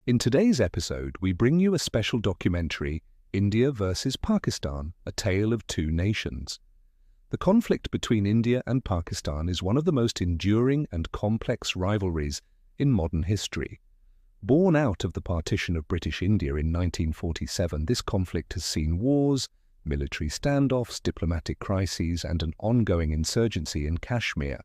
In today's episode, we bring you a special documentary, India versus Pakistan, A Tale of Two Nations. The conflict between India and Pakistan is one of the most enduring and complex rivalries in modern history. Born out of the Partition of British India in 1947, this conflict has seen wars, military standoffs, diplomatic crises, and an ongoing insurgency in Kashmir.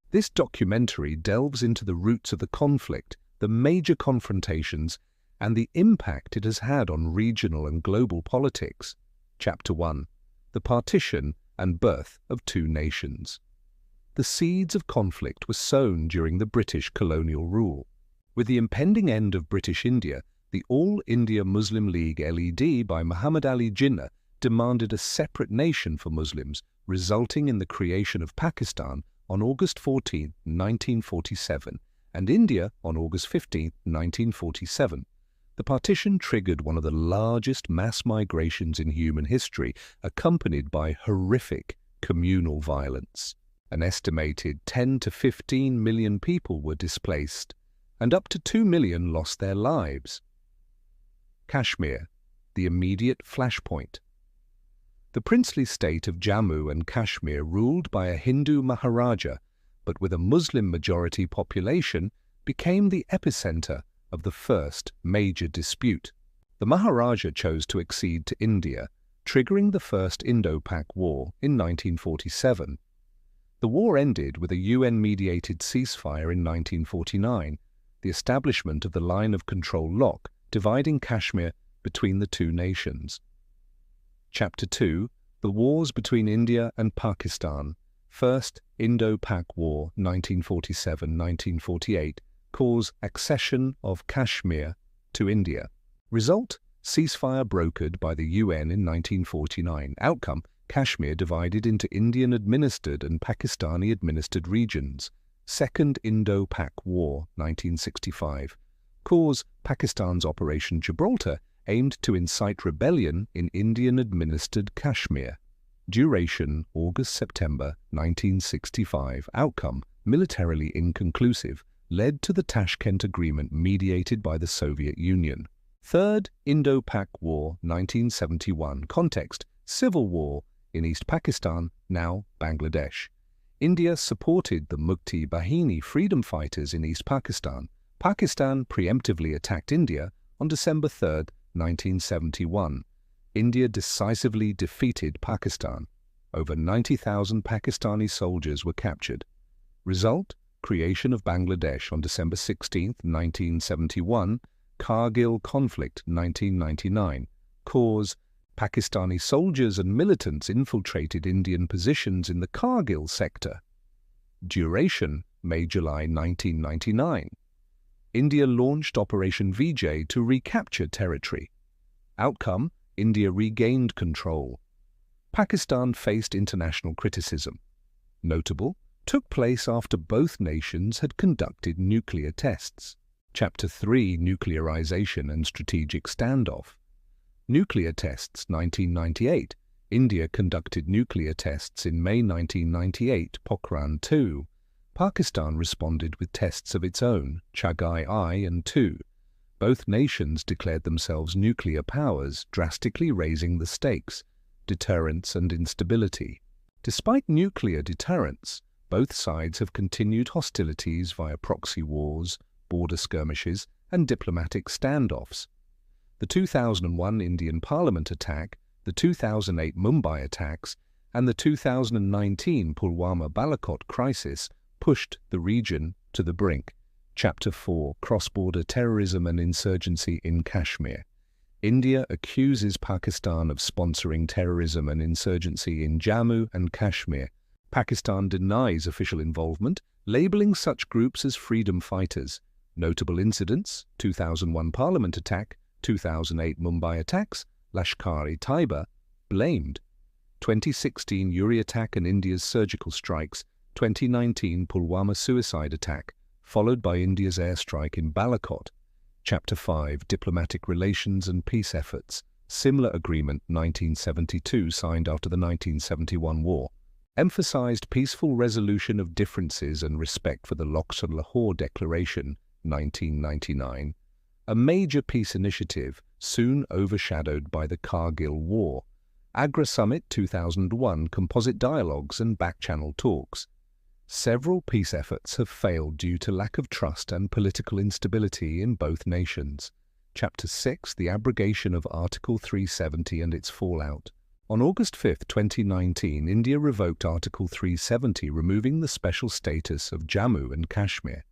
This documentary delves into the roots of the conflict, the major confrontations, and the impact it has had on regional and global politics. Chapter 1. The Partition and Birth of Two Nations. The seeds of conflict were sown during the British colonial rule. With the impending end of British India, the All India Muslim League (LED) by Muhammad Ali Jinnah demanded a separate nation for Muslims, resulting in the creation of Pakistan on August 14, 1947, and India on August 15, 1947. The partition triggered one of the largest mass migrations in human history, accompanied by horrific communal violence. An estimated 10 to 15 million people were displaced, and up to 2 million lost their lives. Kashmir, the immediate flashpoint. The princely state of Jammu and Kashmir, ruled by a Hindu Maharaja, but with a Muslim-majority population, became the epicenter of the first major dispute. The Maharaja chose to accede to India, triggering the First Indo-Pak War in 1947. The war ended with a UN-mediated ceasefire in 1949, the establishment of the line of control lock dividing Kashmir between the two nations. Chapter 2. The Wars between India and Pakistan. First Indo-Pak War 1947-1948 cause accession of Kashmir to India. Result: ceasefire brokered by the UN in 1949. Outcome: Kashmir divided into Indian-administered and Pakistani-administered regions. Second Indo-Pak War 1965. Cause: Pakistan's Operation Gibraltar, aimed to incite rebellion in Indian-administered Kashmir. Duration: August-September 1965. Outcome: militarily inconclusive, led to the Tashkent Agreement mediated by the Soviet Union. Third Indo-Pak War 1971. Context: civil war in East Pakistan, now Bangladesh. India supported the Mukti Bahini freedom fighters in East Pakistan. Pakistan preemptively attacked India on December 3, 1971. India decisively defeated Pakistan. Over 90,000 Pakistani soldiers were captured. Result: creation of Bangladesh on December 16, 1971. Kargil conflict 1999. Cause: Pakistani soldiers and militants infiltrated Indian positions in the Kargil sector. Duration: May-July 1999. India launched Operation Vijay to recapture territory. Outcome: India regained control. Pakistan faced international criticism. Notable: took place after both nations had conducted nuclear tests. Chapter 3. Nuclearization and Strategic Standoff. Nuclear tests 1998. India conducted nuclear tests in May 1998, Pokhran 2. Pakistan responded with tests of its own, Chagai I and II. Both nations declared themselves nuclear powers, drastically raising the stakes, deterrence and instability. Despite nuclear deterrence, both sides have continued hostilities via proxy wars, border skirmishes, and diplomatic standoffs. The 2001 Indian Parliament attack, the 2008 Mumbai attacks, and the 2019 Pulwama Balakot crisis pushed the region to the brink. Chapter 4. Cross-border terrorism and insurgency in Kashmir. India accuses Pakistan of sponsoring terrorism and insurgency in Jammu and Kashmir. Pakistan denies official involvement, labeling such groups as freedom fighters. Notable incidents: 2001 Parliament attack, 2008 Mumbai attacks, Lashkar-e-Taiba blamed. 2016 Uri attack and India's surgical strikes, 2019 Pulwama suicide attack, followed by India's airstrike in Balakot. Chapter 5. Diplomatic relations and peace efforts. Similar agreement 1972 signed after the 1971 war. Emphasized peaceful resolution of differences and respect for the Lahore Declaration 1999. a major peace initiative soon overshadowed by the Kargil War, Agra Summit 2001 composite dialogues and back-channel talks. Several peace efforts have failed due to lack of trust and political instability in both nations. Chapter 6, the abrogation of Article 370 and its fallout. On August 5, 2019, India revoked Article 370, removing the special status of Jammu and Kashmir.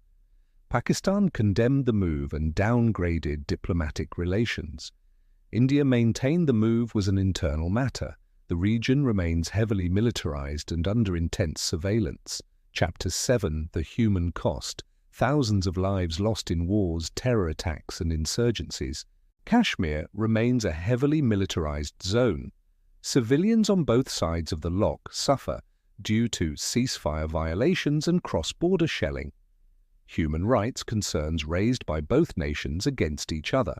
Pakistan condemned the move and downgraded diplomatic relations. India maintained the move was an internal matter. The region remains heavily militarized and under intense surveillance. Chapter 7, the human cost. Thousands of lives lost in wars, terror attacks and insurgencies. Kashmir remains a heavily militarized zone. Civilians on both sides of the lock suffer due to ceasefire violations and cross-border shelling. Human rights concerns raised by both nations against each other.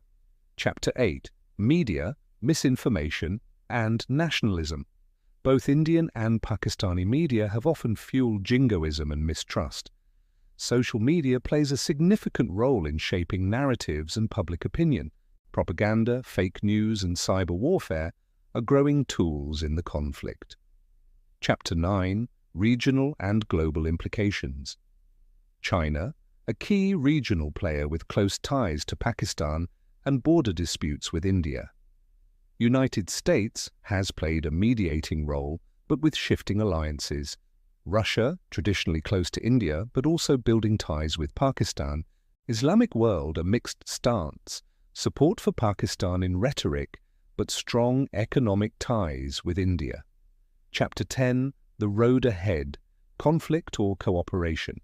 Chapter 8, media, misinformation and nationalism. Both Indian and Pakistani media have often fueled jingoism and mistrust. Social media plays a significant role in shaping narratives and public opinion. Propaganda, fake news, and cyber warfare are growing tools in the conflict. Chapter 9, regional and global implications. China, a key regional player with close ties to Pakistan and border disputes with India. United States has played a mediating role, but with shifting alliances. Russia, traditionally close to India, but also building ties with Pakistan. Islamic world, a mixed stance. Support for Pakistan in rhetoric, but strong economic ties with India. Chapter 10, the road ahead, conflict or cooperation.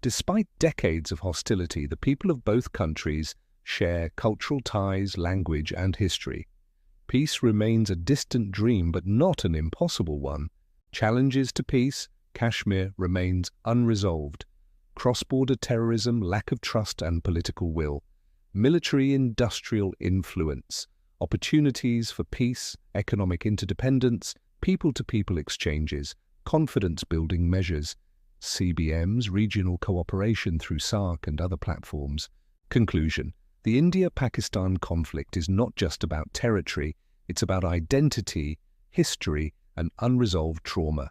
Despite decades of hostility, the people of both countries share cultural ties, language, and history. Peace remains a distant dream, but not an impossible one. Challenges to peace, Kashmir remains unresolved. Cross-border terrorism, lack of trust and political will. Military-industrial influence. Opportunities for peace, economic interdependence, people-to-people exchanges, confidence-building measures. CBM's regional cooperation through SAARC and other platforms. Conclusion. The India-Pakistan conflict is not just about territory, it's about identity, history, and unresolved trauma.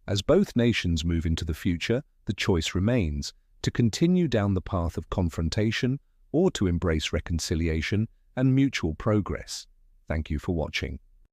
As both nations move into the future, the choice remains to continue down the path of confrontation or to embrace reconciliation and mutual progress. Thank you for watching.